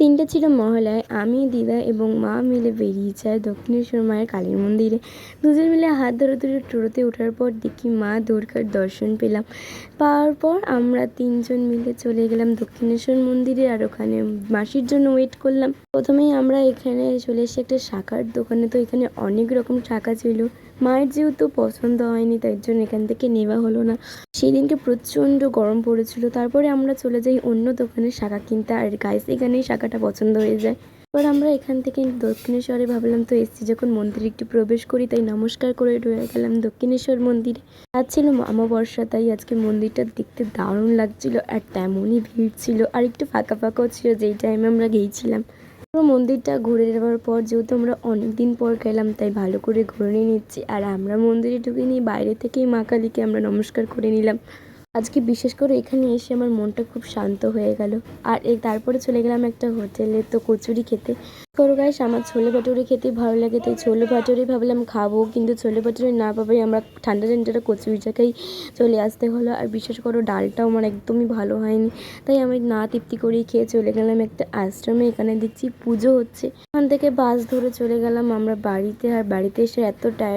দিনটা ছিল মহালয়ায়। আমি, দিদা এবং মা মিলে বেরিয়েছি আর দক্ষিণেশ্বর মায়ের কালীর মন্দিরে। দুজন মিলে হাত ধরে টোটোতে ওঠার পর দেখি মা দুর্গার দর্শন পেলাম। পাওয়ার পর আমরা তিনজন মিলে চলে গেলাম দক্ষিণেশ্বর মন্দিরে আর ওখানে মাসির জন্য ওয়েট করলাম। প্রথমেই আমরা এখানে চলে এসে একটা শাখার দোকানে, তো এখানে অনেক রকম শাখা ছিল। মায়ের যেহেতু পছন্দ হয়নি তাই জন্য এখান থেকে নেওয়া হলো না। সেদিনকে প্রচণ্ড গরম পড়েছিল। তারপরে আমরা চলে যাই অন্য দোকানের শাখা কিনতে, আর গাইস এখানেই শাখাটা পছন্দ হয়ে যায়। এবার আমরা এখান থেকে দক্ষিণেশ্বরে ভাবলাম তো এসছি যখন মন্দিরে একটু প্রবেশ করি, তাই নমস্কার করে ঢুকে গেলাম দক্ষিণেশ্বর মন্দিরে। আজ ছিল অমাবস্যা, তাই আজকে মন্দিরটা দেখতে দারুণ লাগছিল আর তেমনই ভিড় ছিল আর একটু ফাঁকা ফাঁকাও ছিল যেই টাইমে আমরা গিয়েছিলাম। পুরো মন্দিরটা ঘুরে যাওয়ার পর যেহেতু আমরা অনেক দিন পর গেলাম তাই ভালো করে ঘুরে নিচ্ছি, আর আমরা মন্দিরে ঢুকে নিয়ে বাইরে থেকেই মা কালীকে আমরা নমস্কার করে নিলাম। আজকে বিশেষ করে এখানে এসে আমার মনটা খুব শান্ত হয়ে গেল। আর তারপরে চলে গেলাম একটা হোটেলে তো কচুরি খেতে। করো গাইস, আমার ছোলে ভাটুরে খেতে ভালো লাগে তাই ছোলে ভাটুরে ভাবলাম খাবো, কিন্তু ছোলে ভাটুরে না পাবাই আমরা ঠান্ডা ঠান্ডা কচুরিটাকেই চলে আসতে হলো। আর বিশেষ করে ডালটাও আমার একদমই ভালো হয়নি, তাই আমি না তৃপ্তি করেই খেয়ে চলে গেলাম একটা আশ্রমে। এখানে দেখছি পুজো হচ্ছে। ওখান থেকে বাস ধরে চলে গেলাম আমরা বাড়িতে, আর বাড়িতে এসে এত টায়ার্ড